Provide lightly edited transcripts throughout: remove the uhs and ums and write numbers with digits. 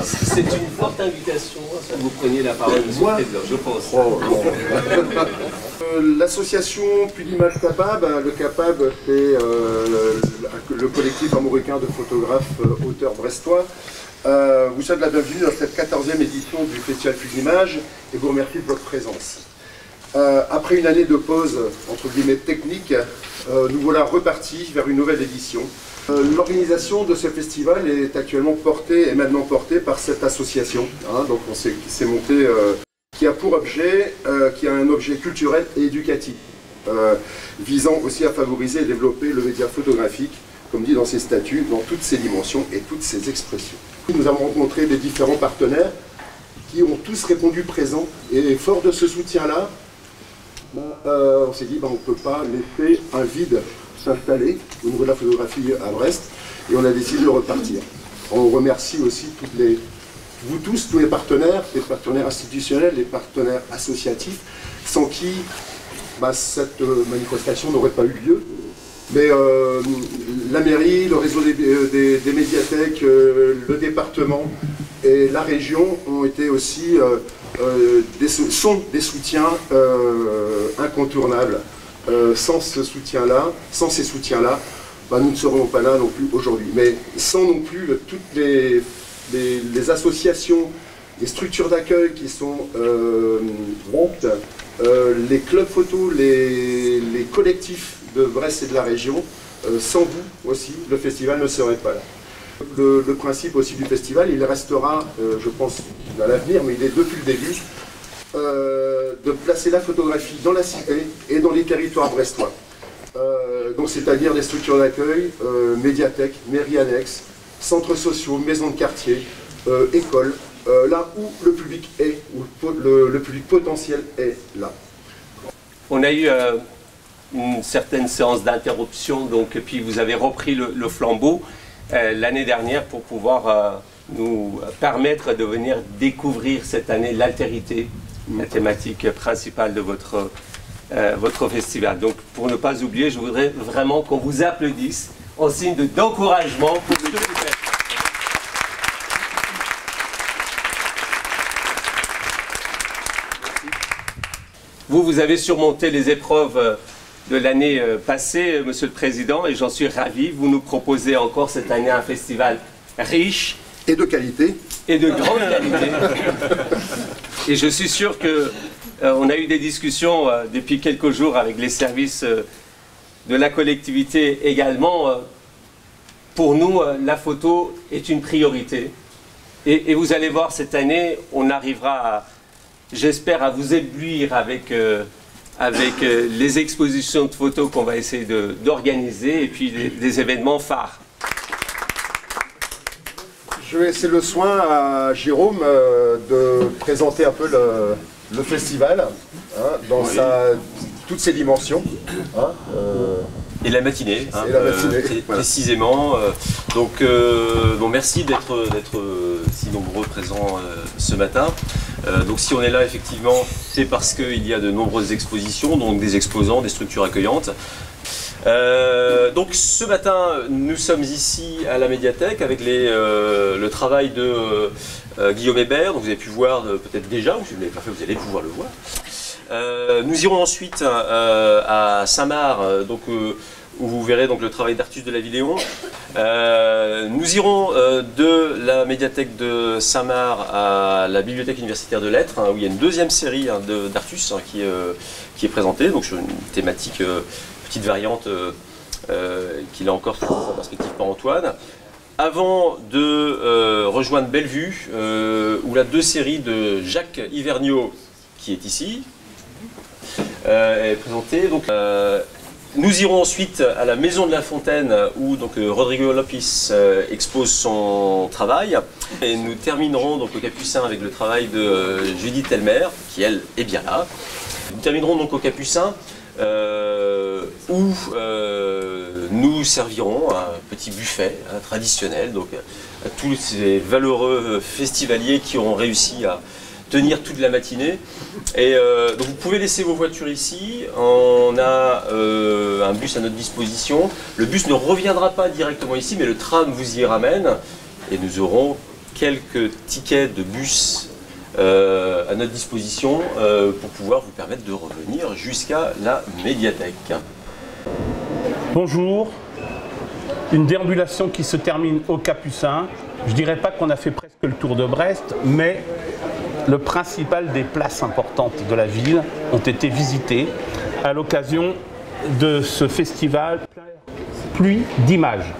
C'est une forte invitation à ce que vous preniez la parole, monsieur le Président, je pense. L'association Pulimage Capab, le Capab est le collectif armoricain de photographes auteurs brestois. Vous souhaite la bienvenue dans cette 14e édition du Festival Pulimage et vous remercie de votre présence. Après une année de pause, entre guillemets, technique, nous voilà repartis vers une nouvelle édition. L'organisation de ce festival est actuellement maintenant portée par cette association. Donc on s'est monté, qui a pour objet, qui a un objet culturel et éducatif, visant aussi à favoriser et développer le média photographique, comme dit dans ses statuts, dans toutes ses dimensions et toutes ses expressions. Nous avons rencontré des différents partenaires qui ont tous répondu présents, et fort de ce soutien-là, on s'est dit on ne peut pas laisser un vide s'installer au niveau de la photographie à Brest, et on a décidé de repartir. On remercie aussi vous tous, tous les partenaires institutionnels, les partenaires associatifs, sans qui cette manifestation n'aurait pas eu lieu. Mais la mairie, le réseau des médiathèques, le département et la région ont été aussi sont des soutiens incontournables. Sans ces soutiens-là, nous ne serions pas là non plus aujourd'hui. Mais sans non plus toutes les associations, les structures d'accueil qui sont les clubs photos, les collectifs de Brest et de la région, sans vous aussi, le festival ne serait pas là. Le principe aussi du festival, il restera, je pense, à l'avenir, mais il est depuis le début, de placer la photographie dans la cité et dans les territoires brestois. Donc c'est-à-dire les structures d'accueil, médiathèques, mairies annexes, centres sociaux, maisons de quartier, écoles, là où le public est, où le public potentiel est là. On a eu une certaine séance d'interruption, donc puis vous avez repris le flambeau l'année dernière pour pouvoir nous permettre de venir découvrir cette année l'altérité, la thématique principale de votre festival. Donc pour ne pas oublier, je voudrais vraiment qu'on vous applaudisse en signe d'encouragement pour ce que vous faites. Vous avez surmonté les épreuves de l'année passée, Monsieur le Président, et j'en suis ravi. Vous nous proposez encore cette année un festival riche. Et de qualité. Et de grande qualité. Et je suis sûr qu'on a eu des discussions depuis quelques jours avec les services de la collectivité également. Pour nous, la photo est une priorité. Et vous allez voir, cette année, on arrivera, j'espère, à vous éblouir avec les expositions de photos qu'on va essayer d'organiser et puis des événements phares. Je vais laisser le soin à Jérôme de présenter un peu le festival dans toutes ses dimensions. Et la matinée, précisément. Donc, merci d'être si nombreux présents ce matin. Donc si on est là, effectivement, c'est parce qu'il y a de nombreuses expositions, donc des exposants, des structures accueillantes. Donc ce matin, nous sommes ici à la médiathèque avec le travail de Guillaume Hébert, donc vous avez pu voir peut-être déjà, ou si vous ne l'avez pas fait, vous allez pouvoir le voir. Nous irons ensuite à Saint-Marc, donc où vous verrez donc le travail d'Artus de la Villéon. Nous irons de la médiathèque de Saint-Marc à la bibliothèque universitaire de lettres, où il y a une deuxième série d'Artus qui est présentée, donc sur une thématique, petite variante qu'il a encore sur sa perspective par Antoine. Avant de rejoindre Bellevue, où la deux séries de Jacques Hiverniot, qui est ici, est présentée. Donc, nous irons ensuite à la Maison de la Fontaine où donc, Rodrigo Lopis expose son travail. Et nous terminerons donc, au Capucin avec le travail de Judith Elmer, qui elle est bien là. Nous terminerons donc au Capucin où nous servirons un petit buffet traditionnel donc, à tous ces valeureux festivaliers qui auront réussi à tenir toute la matinée. Et donc vous pouvez laisser vos voitures ici, on a un bus à notre disposition. Le bus ne reviendra pas directement ici, mais le tram vous y ramène et nous aurons quelques tickets de bus à notre disposition pour pouvoir vous permettre de revenir jusqu'à la médiathèque. Bonjour, une déambulation qui se termine au Capucin. Je ne dirais pas qu'on a fait presque le tour de Brest, mais le principal des places importantes de la ville ont été visitées à l'occasion de ce festival Pluie d'images.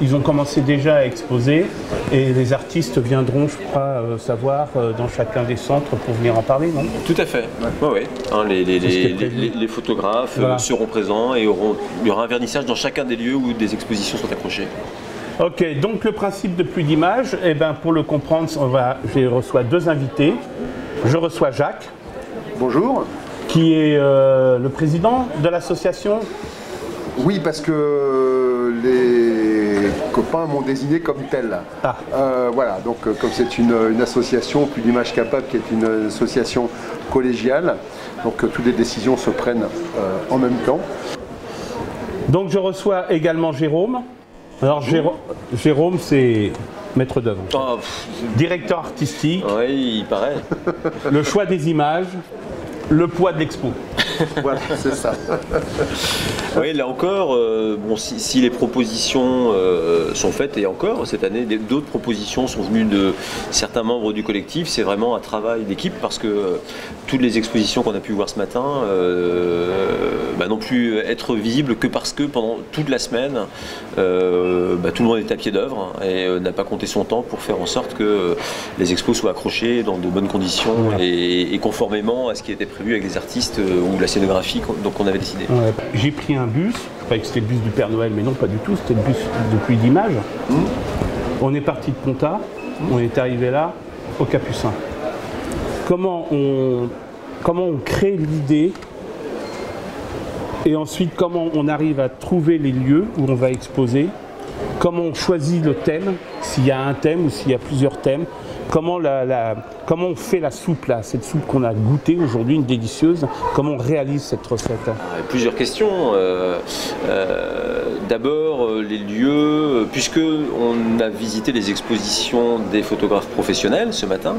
Ils ont commencé déjà à exposer et les artistes viendront, je crois, savoir dans chacun des centres pour venir en parler, non? Tout à fait. Ouais, ouais. Hein, les photographes seront présents et il y aura un vernissage dans chacun des lieux où des expositions sont accrochées. Ok, donc le principe de Pluie d'images, eh ben, pour le comprendre, je reçois deux invités. Je reçois Jacques. Bonjour. Qui est le président de l'association. Oui, parce que les copains m'ont désigné comme tel. Ah. Voilà, donc comme c'est une association, Pluie d'images capables, qui est une association collégiale, donc toutes les décisions se prennent en même temps. Donc je reçois également Jérôme. Alors Jérôme, c'est maître d'œuvre. Oh, directeur artistique. Oui, il paraît. Le choix des images, le poids de l'expo. Voilà, c'est ça. Oui, là encore, bon, si les propositions sont faites, et encore, cette année, d'autres propositions sont venues de certains membres du collectif, c'est vraiment un travail d'équipe parce que toutes les expositions qu'on a pu voir ce matin n'ont pu être visibles que parce que pendant toute la semaine, tout le monde est à pied d'œuvre et n'a pas compté son temps pour faire en sorte que les expos soient accrochées dans de bonnes conditions et conformément à ce qui était prévu avec les artistes ou la scénographie donc on avait décidé. Ouais. J'ai pris un bus, je croyais que c'était le bus du Père Noël, mais non pas du tout, c'était le bus de Pluie d'images. On est parti de Ponta, on est arrivé là, au Capucin. Comment on crée l'idée et ensuite comment on arrive à trouver les lieux où on va exposer, comment on choisit le thème, s'il y a un thème ou s'il y a plusieurs thèmes, comment on fait la soupe là, cette soupe qu'on a goûtée aujourd'hui, une délicieuse, comment on réalise cette recette? Plusieurs questions. D'abord, les lieux, puisque on a visité les expositions des photographes professionnels ce matin,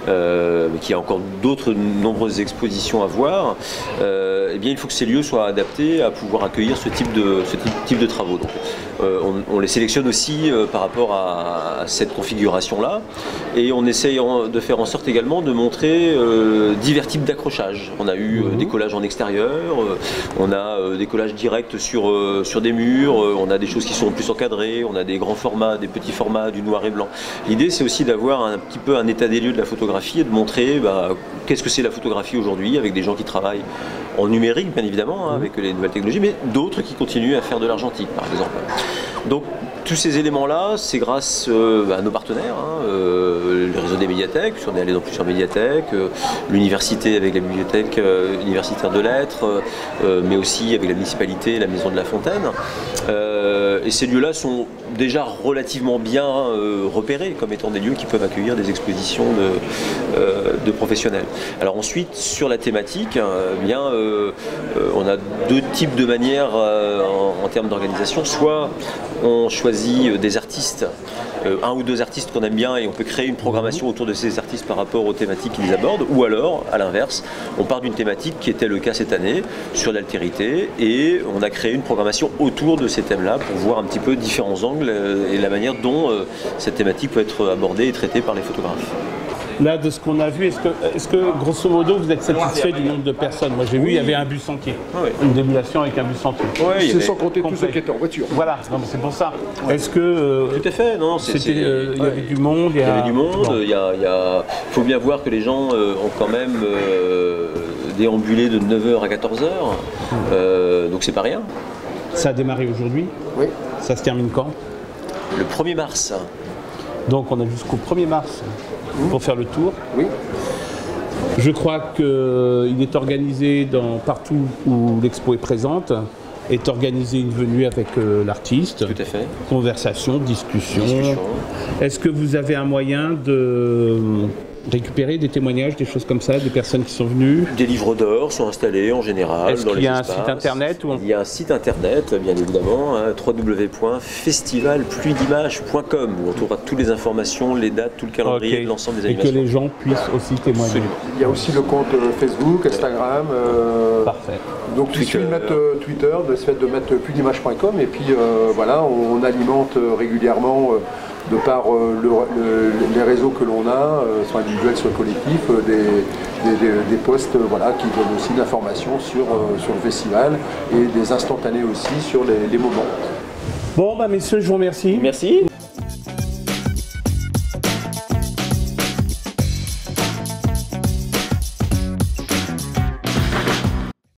qu'il y a encore d'autres nombreuses expositions à voir, eh bien, il faut que ces lieux soient adaptés à pouvoir accueillir ce type de travaux. Donc, on les sélectionne aussi par rapport à cette configuration-là et on essaye de faire en sorte également de montrer divers types d'accrochages. On a eu des collages en extérieur, on a des collages directs sur des murs, on a des choses qui sont plus encadrées, on a des grands formats, des petits formats, du noir et blanc. L'idée, c'est aussi d'avoir un petit peu un état des lieux de la photographie et de montrer qu'est-ce que c'est la photographie aujourd'hui avec des gens qui travaillent en numérique, bien évidemment, avec les nouvelles technologies, mais d'autres qui continuent à faire de l'argentique, par exemple. Donc, tous ces éléments-là, c'est grâce à nos partenaires, le réseau des médiathèques, puisqu'on est allé dans plusieurs médiathèques, l'université avec la bibliothèque universitaire de lettres, mais aussi avec la municipalité et la maison de la Fontaine. Et ces lieux-là sont déjà relativement bien repérés comme étant des lieux qui peuvent accueillir des expositions de professionnels. Alors ensuite, sur la thématique, on a deux types de manières en termes d'organisation. Soit on choisit des artistes, un ou deux artistes qu'on aime bien et on peut créer une programmation autour de ces artistes par rapport aux thématiques qu'ils abordent, ou alors, à l'inverse, on part d'une thématique qui était le cas cette année, sur l'altérité, et on a créé une programmation autour de ces thèmes-là pour voir un petit peu différents angles et la manière dont cette thématique peut être abordée et traitée par les photographes. Là, de ce qu'on a vu, est-ce que grosso modo, vous êtes satisfait du nombre de personnes? Moi, j'ai vu, il y avait un bus entier. Une déambulation avec un bus entier. C'est sans compter tous ceux qui étaient en voiture. Voilà, c'est pour ça. Est-ce que... Tout à fait, non. Il y avait du monde. Il y avait du monde. Il faut bien voir que les gens ont quand même déambulé de 9h à 14h. Donc, c'est pas rien. Ça a démarré aujourd'hui. Oui. Ça se termine quand? Le 1er mars. Donc, on a jusqu'au 1er mars. Pour faire le tour. Oui. Je crois qu'il est organisé partout où l'expo est présente, est organisée une venue avec l'artiste. Tout à fait. Conversation, discussion. Est-ce que vous avez un moyen récupéré des témoignages, des choses comme ça, des personnes qui sont venues? Des livres d'or sont installés en général. Est-ce qu'il y a un site internet ou... Il y a un site internet, bien évidemment, hein, www.festivalpluid'images.com, où on trouvera toutes les informations, les dates, tout le calendrier de l'ensemble des animations. Et que les gens puissent aussi témoigner. Absolument. Il y a aussi le compte Facebook, Instagram. Parfait. Donc il suffit de mettre Twitter, de mettre pluid'images.com, et puis voilà, on alimente régulièrement de par les réseaux que l'on a, soit individuels, soit collectifs, des posts voilà, qui donnent aussi de l'information sur le festival et des instantanés aussi sur les moments. Bon, bah messieurs, je vous remercie. Merci.